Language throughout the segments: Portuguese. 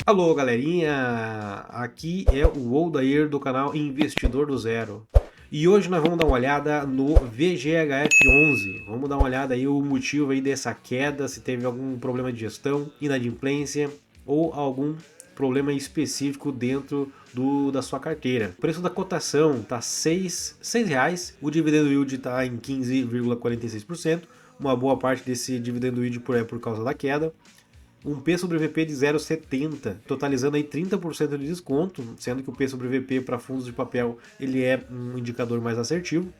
Alô, galerinha! Aqui é o Odair do canal Investidor do Zero. E hoje nós vamos dar uma olhada no VGHF11. Vamos dar uma olhada aí o motivo aí dessa queda, se teve algum problema de gestão, inadimplência ou algum problema específico dentro da sua carteira. O preço da cotação está R$ 6, o dividendo yield está em 15,46%. Uma boa parte desse dividendo yield é por causa da queda. Um P sobre VP de 0,70, totalizando aí 30% de desconto, sendo que o P sobre VP para fundos de papel ele é um indicador mais assertivo.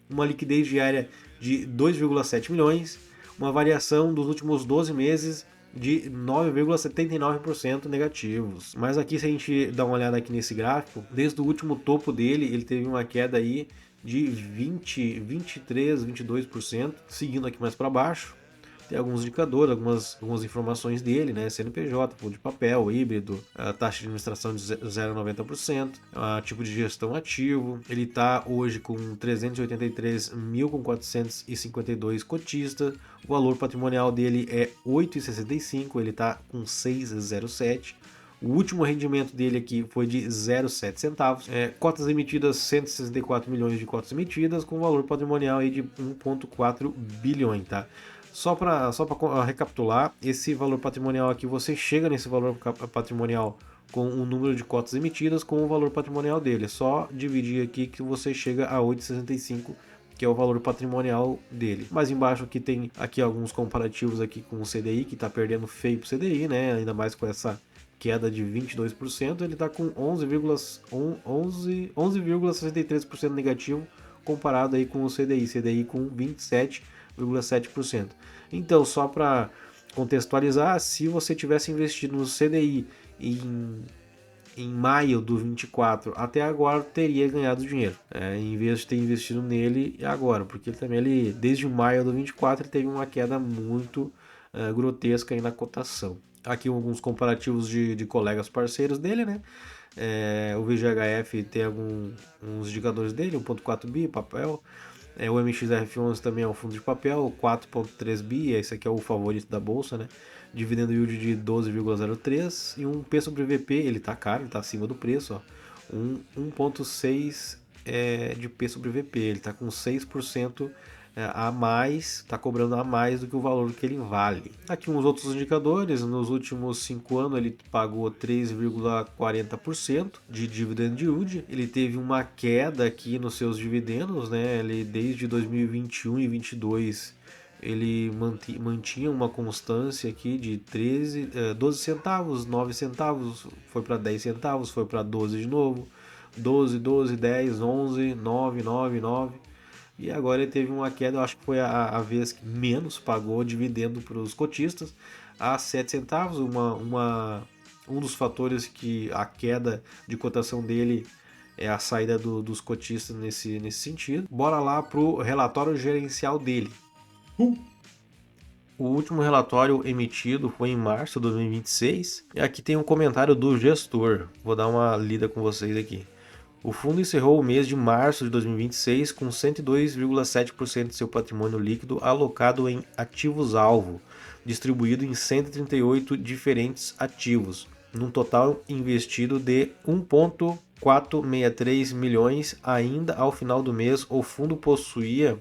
Uma liquidez diária de 2,7 milhões, uma variação dos últimos 12 meses de 9,79% negativos. Mas aqui, se a gente dá uma olhada aqui nesse gráfico, desde o último topo dele, ele teve uma queda aí de 20, 23, 22%, seguindo aqui mais para baixo. Tem alguns indicadores, algumas informações dele, né? CNPJ, fundo de papel, híbrido, a taxa de administração de 0,90%, tipo de gestão ativo. Ele está hoje com 383.452 cotistas, o valor patrimonial dele é 8,65, ele está com 6,07. O último rendimento dele aqui foi de 0,7 centavos. Cotas emitidas, 164 milhões de cotas emitidas, com valor patrimonial aí de 1,4 bilhões, tá? Só para recapitular, esse valor patrimonial aqui, você chega nesse valor patrimonial com o número de cotas emitidas com o valor patrimonial dele. É só dividir aqui que você chega a 8,65, que é o valor patrimonial dele. Mais embaixo aqui tem aqui alguns comparativos aqui com o CDI, que está perdendo feio para o CDI, né? Ainda mais com essa queda de 22%, ele está com 11,63% negativo comparado aí com o CDI com 27,7%. Então, só para contextualizar, se você tivesse investido no CDI em maio do 24 até agora, teria ganhado dinheiro, em vez de ter investido nele agora, porque ele desde maio do 24 ele teve uma queda muito grotesca aí na cotação. Aqui alguns comparativos de colegas parceiros dele, né? O VGHF tem uns indicadores dele, 1.4 bi, papel. O MXRF11 também é um fundo de papel, 4.3 bi, esse aqui é o favorito da bolsa, né? Dividendo yield de 12,03 e um P sobre VP, ele tá caro, ele tá acima do preço, ó. 1,6 de P sobre VP, ele tá com 6% a mais, está cobrando a mais do que o valor que ele vale. Aqui uns outros indicadores, nos últimos 5 anos ele pagou 3,40% de dividend yield, ele teve uma queda aqui nos seus dividendos, né? Ele desde 2021 e 2022 ele mantinha uma constância aqui de 12 centavos, 9 centavos, foi para 10 centavos, foi para 12 de novo, 12, 12, 10, 11, 9, 9, 9. E agora ele teve uma queda, eu acho que foi a vez que menos pagou dividendo para os cotistas, a 7 centavos. Um dos fatores que a queda de cotação dele é a saída dos cotistas nesse sentido. Bora lá para o relatório gerencial dele. O último relatório emitido foi em março de 2026 e aqui tem um comentário do gestor. Vou dar uma lida com vocês aqui. O fundo encerrou o mês de março de 2026 com 102,7% de seu patrimônio líquido alocado em ativos-alvo, distribuído em 138 diferentes ativos, num total investido de 1,463 milhões. Ainda ao final do mês, o fundo possuía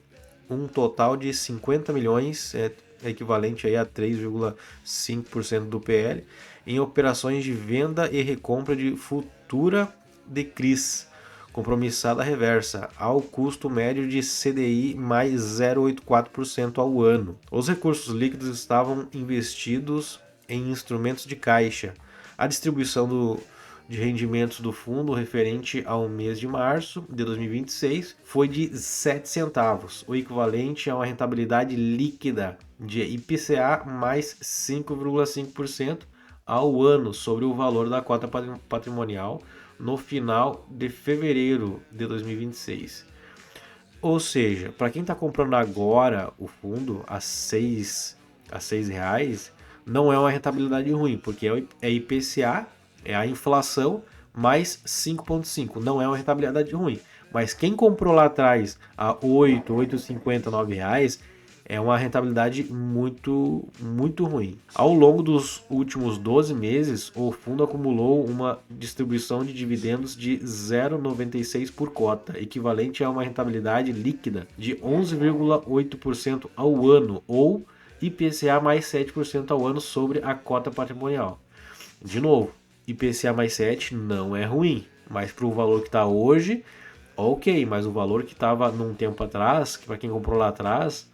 um total de 50 milhões, equivalente aí a 3,5% do PL, em operações de venda e recompra de futura de CRIs, compromissada reversa, ao custo médio de CDI mais 0,84% ao ano. Os recursos líquidos estavam investidos em instrumentos de caixa. A distribuição de rendimentos do fundo referente ao mês de março de 2026 foi de 7 centavos, o equivalente a uma rentabilidade líquida de IPCA mais 5,5% ao ano sobre o valor da cota patrimonial no final de fevereiro de 2026. Ou seja, para quem está comprando agora o fundo a seis reais, não é uma rentabilidade ruim, porque é IPCA, é a inflação mais 5,5. Não é uma rentabilidade ruim. Mas quem comprou lá atrás a 8, 8,50, 9 reais, É uma rentabilidade muito, muito ruim. Ao longo dos últimos 12 meses, o fundo acumulou uma distribuição de dividendos de 0,96 por cota, equivalente a uma rentabilidade líquida de 11,8% ao ano, ou IPCA mais 7% ao ano sobre a cota patrimonial. De novo, IPCA mais 7 não é ruim, mas para o valor que está hoje, ok, mas o valor que estava num tempo atrás, que para quem comprou lá atrás,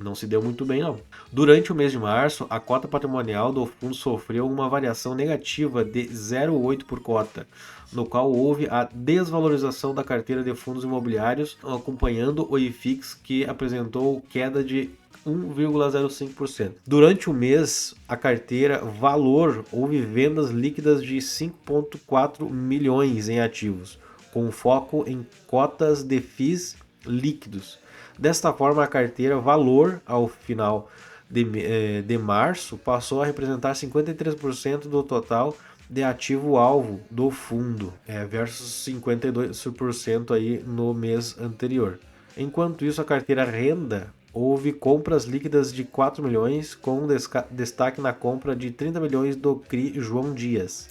não se deu muito bem não. Durante o mês de março, a cota patrimonial do fundo sofreu uma variação negativa de 0,8 por cota, no qual houve a desvalorização da carteira de fundos imobiliários, acompanhando o IFIX, que apresentou queda de 1,05%. Durante o mês, a carteira Valor houve vendas líquidas de 5,4 milhões em ativos, com foco em cotas de FIIs líquidos. Desta forma, a carteira Valor, ao final de março, passou a representar 53% do total de ativo-alvo do fundo, versus 52% aí no mês anterior. Enquanto isso, a carteira Renda houve compras líquidas de 4 milhões, com destaque na compra de 30 milhões do CRI João Dias,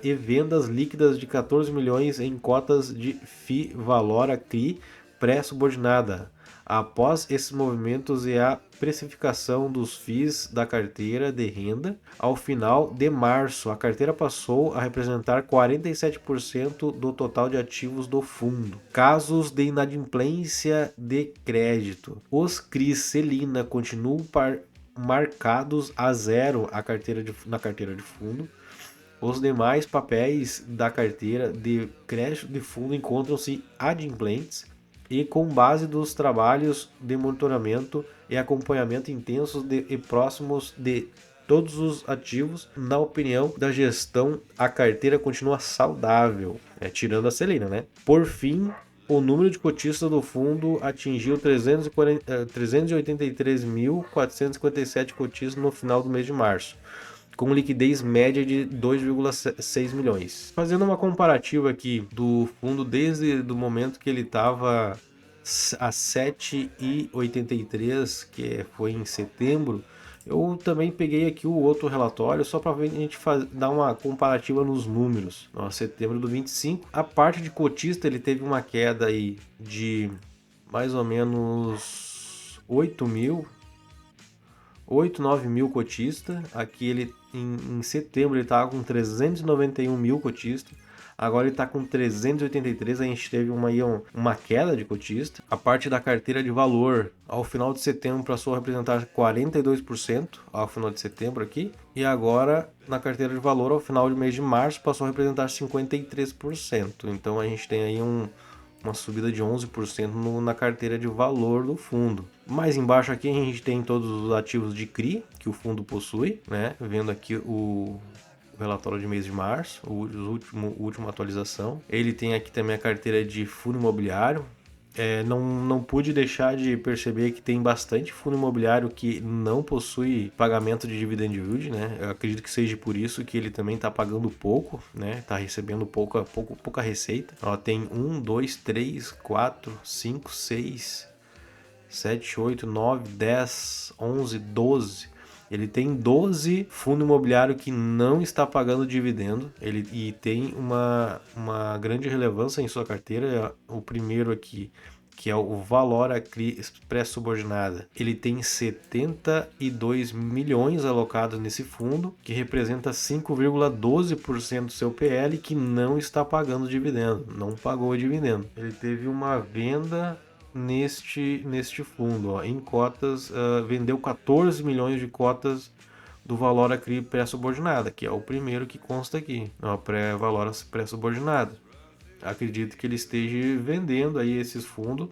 e vendas líquidas de 14 milhões em cotas de FI Valora CRI pré-subordinada. Após esses movimentos e a precificação dos FIIs da carteira de renda, ao final de março, a carteira passou a representar 47% do total de ativos do fundo. Casos de inadimplência de crédito. Os CRIs Celina continuam marcados a zero na carteira de fundo. Os demais papéis da carteira de crédito de fundo encontram-se adimplentes e com base dos trabalhos de monitoramento e acompanhamento intensos e próximos de todos os ativos, na opinião da gestão, a carteira continua saudável, tirando a Celina, né? Por fim, o número de cotistas do fundo atingiu 383.457 cotistas no final do mês de março, com liquidez média de 2,6 milhões. Fazendo uma comparativa aqui do fundo desde o momento que ele estava a 7,83, que foi em setembro, eu também peguei aqui o outro relatório só para a gente dar uma comparativa nos números. Setembro do 25, a parte de cotista ele teve uma queda aí de mais ou menos 8 mil, 9 mil cotistas. Aqui ele em setembro ele estava com 391 mil cotistas. Agora ele está com 383, a gente teve uma queda de cotista. A parte da carteira de valor, ao final de setembro, passou a representar 42% ao final de setembro aqui. E agora, na carteira de valor, ao final do mês de março, passou a representar 53%. Então a gente tem aí uma subida de 11% na carteira de valor do fundo. Mais embaixo aqui a gente tem todos os ativos de CRI que o fundo possui, né? Vendo aqui o relatório de mês de março, última atualização. Ele tem aqui também a carteira de fundo imobiliário. Não pude deixar de perceber que tem bastante fundo imobiliário que não possui pagamento de dividend yield, né? Eu acredito que seja por isso que ele também está pagando pouco, né? Está recebendo pouca receita. Tem 1, 2, 3, 4, 5, 6, 7, 8, 9, 10, 11, 12... Ele tem 12 fundos imobiliários que não está pagando dividendo. E tem uma grande relevância em sua carteira. O primeiro aqui, que é o Valora CRI pré-subordinada. Ele tem 72 milhões alocados nesse fundo, que representa 5,12% do seu PL, que não está pagando dividendo. Não pagou dividendo. Ele teve uma venda neste fundo, em cotas, vendeu 14 milhões de cotas do Valora CRI pré-subordinada, que é o primeiro que consta aqui, Valora pré-subordinada. Acredito que ele esteja vendendo aí esses fundos,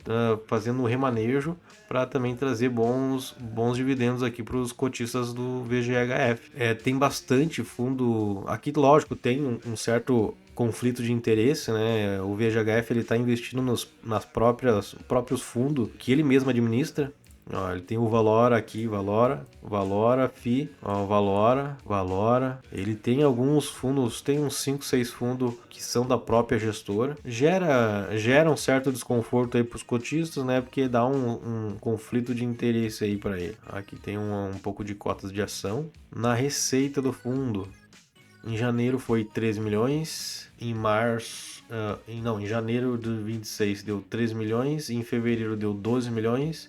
fazendo um remanejo para também trazer bons dividendos aqui para os cotistas do VGHF. Tem bastante fundo aqui, lógico, tem um certo conflito de interesse, né? O VGHF ele está investindo nos próprios fundos que ele mesmo administra. Ó, ele tem o Valora aqui, Valora, FI, ó, Valora. Ele tem alguns fundos, tem uns 5, 6 fundos que são da própria gestora. Gera um certo desconforto aí para os cotistas, né? Porque dá um conflito de interesse aí para ele. Aqui tem um pouco de cotas de ação. Na receita do fundo, em janeiro foi 13 milhões, em março, em janeiro de 26 deu 13 milhões, em fevereiro deu 12 milhões,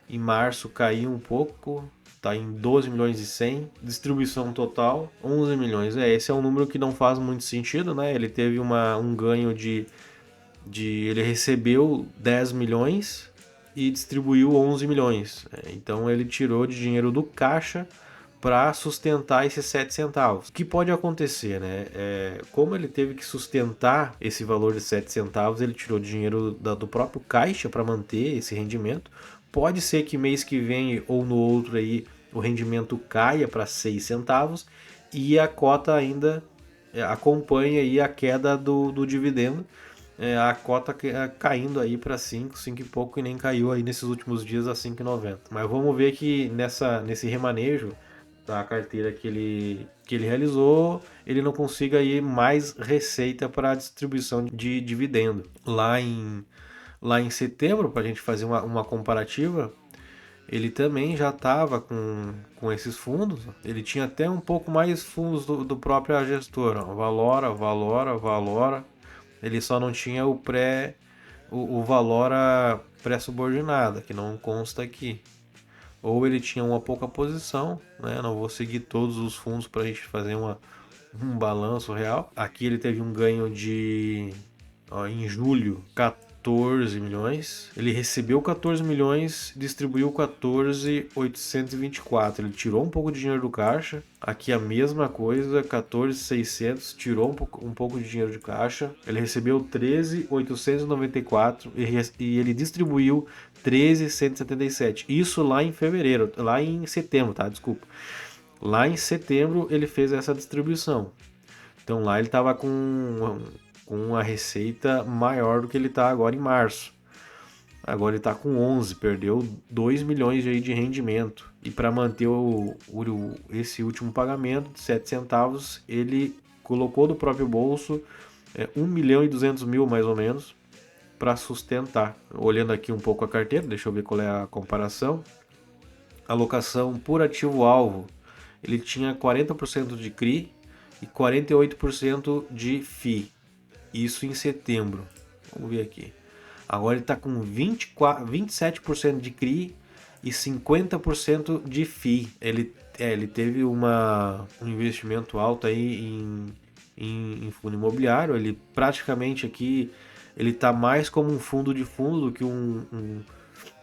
em março caiu um pouco, tá em 12 milhões e 100, distribuição total 11 milhões. Esse é um número que não faz muito sentido, né? Ele teve um ganho ele recebeu 10 milhões e distribuiu 11 milhões. Então ele tirou de dinheiro do caixa para sustentar esses 7 centavos. O que pode acontecer, né? Como ele teve que sustentar esse valor de 7 centavos, ele tirou dinheiro do próprio caixa para manter esse rendimento. Pode ser que mês que vem ou no outro aí o rendimento caia para 6 centavos e a cota ainda acompanha aí a queda do dividendo. A cota caindo aí para 5 e pouco, e nem caiu aí nesses últimos dias a 5,90. Mas vamos ver que nesse remanejo da carteira que ele realizou, ele não consiga aí mais receita para distribuição de dividendo. Lá em setembro, para a gente fazer uma comparativa, ele também já estava com esses fundos. Ele tinha até um pouco mais fundos do próprio gestor. Valora. Ele só não tinha o Valora pré-subordinada, que não consta aqui. Ou ele tinha uma pouca posição, né? Não vou seguir todos os fundos para a gente fazer um balanço real. Aqui ele teve um ganho em julho, 14 milhões. Ele recebeu 14 milhões, distribuiu 14,824. Ele tirou um pouco de dinheiro do caixa. Aqui a mesma coisa, 14,600, tirou um pouco de dinheiro de caixa. Ele recebeu 13,894 e ele distribuiu 13,177. Isso lá em fevereiro, lá em setembro, tá? Desculpa. Lá em setembro ele fez essa distribuição. Então lá ele estava com uma receita maior do que ele está agora em março. Agora ele está com 11, perdeu 2 milhões aí de rendimento. E para manter esse último pagamento de 7 centavos, ele colocou do próprio bolso 1 milhão e 200 mil mais ou menos para sustentar. Olhando aqui um pouco a carteira, deixa eu ver qual é a comparação. Alocação por ativo-alvo, ele tinha 40% de CRI e 48% de FI. Isso em setembro. Vamos ver aqui. Agora ele está com 27% de CRI e 50% de FI. Ele teve um investimento alto aí em fundo imobiliário. Ele praticamente aqui ele está mais como um fundo de fundo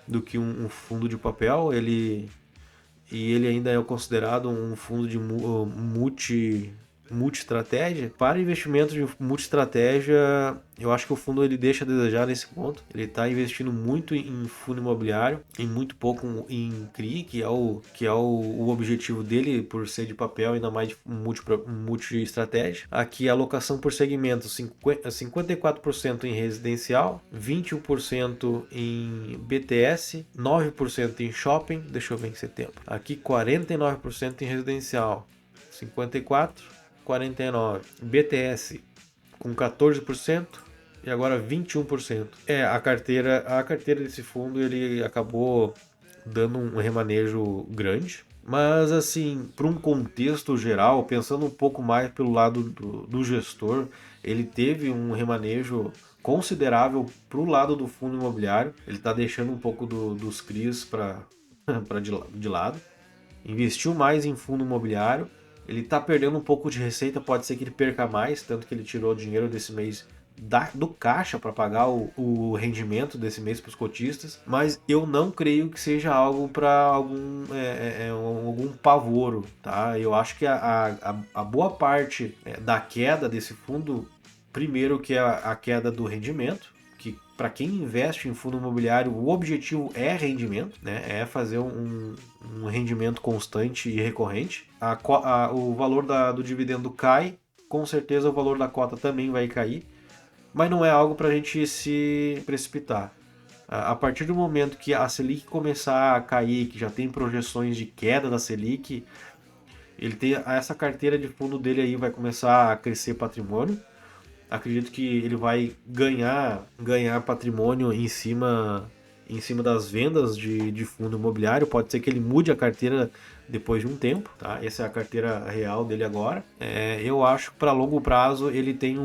do que um fundo de papel. Ele ainda é considerado um fundo de multi-estratégia. Para investimento de multi-estratégia, eu acho que o fundo ele deixa a desejar nesse ponto. Ele está investindo muito em fundo imobiliário e muito pouco em CRI, que é o objetivo dele por ser de papel, ainda mais de multi-estratégia. Aqui a alocação por segmento, 54% em residencial, 21% em BTS, 9% em shopping, deixa eu ver em setembro. Aqui 49% em residencial, 54%, 49%. BTS com 14% e agora 21%. A carteira desse fundo ele acabou dando um remanejo grande. Mas assim, para um contexto geral, pensando um pouco mais pelo lado do gestor, ele teve um remanejo considerável para o lado do fundo imobiliário. Ele está deixando um pouco dos CRIs de lado. Investiu mais em fundo imobiliário. Ele está perdendo um pouco de receita, pode ser que ele perca mais, tanto que ele tirou dinheiro desse mês do caixa para pagar o rendimento desse mês para os cotistas, mas eu não creio que seja algo para algum pavoro, tá? Eu acho que a boa parte da queda desse fundo, primeiro que é a queda do rendimento, que para quem investe em fundo imobiliário, o objetivo é rendimento, né? É fazer um rendimento constante e recorrente. O valor do dividendo cai, com certeza o valor da cota também vai cair, mas não é algo para a gente se precipitar. A partir do momento que a Selic começar a cair, que já tem projeções de queda da Selic, ele tem essa carteira de fundo dele aí vai começar a crescer patrimônio. Acredito que ele vai ganhar patrimônio em cima das vendas de fundo imobiliário. Pode ser que ele mude a carteira depois de um tempo, tá? Essa é a carteira real dele agora. Eu acho que para longo prazo ele tem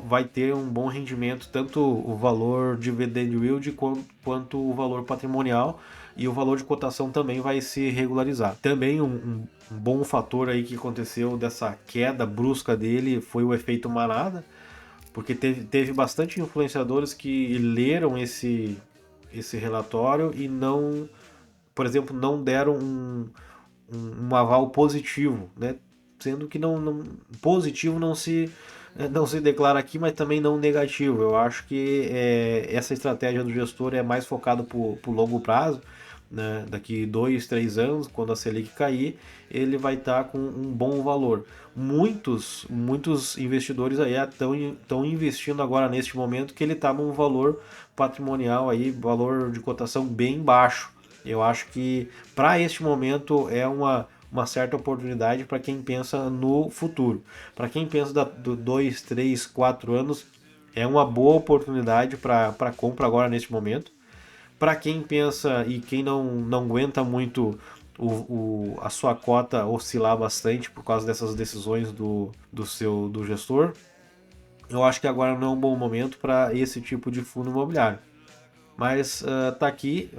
vai ter um bom rendimento, tanto o valor de dividend yield quanto o valor patrimonial, e o valor de cotação também vai se regularizar. Também um bom fator aí que aconteceu dessa queda brusca dele foi o efeito manada, porque teve bastante influenciadores que leram esse relatório e não, por exemplo, não deram um aval positivo, né? Sendo que positivo não se declara aqui, mas também não negativo. Eu acho que essa estratégia do gestor é mais focado para o longo prazo, né? Daqui 2, 3 anos, quando a Selic cair, ele vai estar com um bom valor. Muitos investidores aí estão investindo agora neste momento que ele está num valor patrimonial aí, valor de cotação bem baixo. Eu acho que para este momento é uma certa oportunidade para quem pensa no futuro. Para quem pensa do 2, 3, 4 anos, é uma boa oportunidade para compra agora neste momento. Para quem pensa e quem não aguenta muito a sua cota oscilar bastante por causa dessas decisões do gestor, eu acho que agora não é um bom momento para esse tipo de fundo imobiliário. Mas tá aqui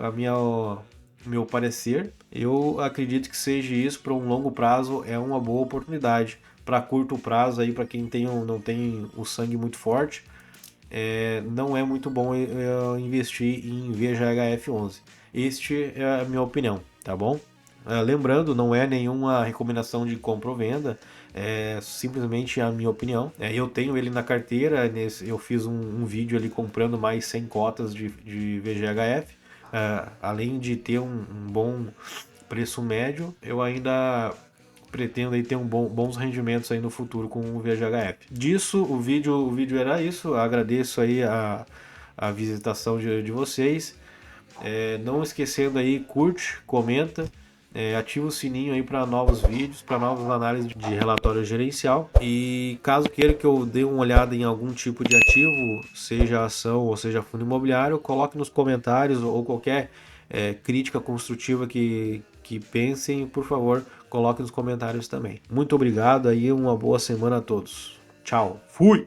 meu parecer. Eu acredito que seja isso para um longo prazo, é uma boa oportunidade. Para curto prazo, aí para quem não tem o sangue muito forte, não é muito bom investir em VGHF11. Este é a minha opinião, tá bom? Lembrando, não é nenhuma recomendação de compra ou venda, é simplesmente a minha opinião. Eu tenho ele na carteira, eu fiz um vídeo ali comprando mais 100 cotas de VGHF. Além de ter um bom preço médio, eu ainda pretendo aí ter bons rendimentos aí no futuro com o VGHF. Disso, o vídeo era isso. Eu agradeço aí a visitação de vocês. Não esquecendo aí, curte, comenta, ativa o sininho aí para novos vídeos, para novas análises de relatório gerencial. E caso queira que eu dê uma olhada em algum tipo de ativo, seja ação ou seja fundo imobiliário, coloque nos comentários ou qualquer crítica construtiva que pensem, por favor, coloque nos comentários também. Muito obrigado aí, uma boa semana a todos. Tchau, fui!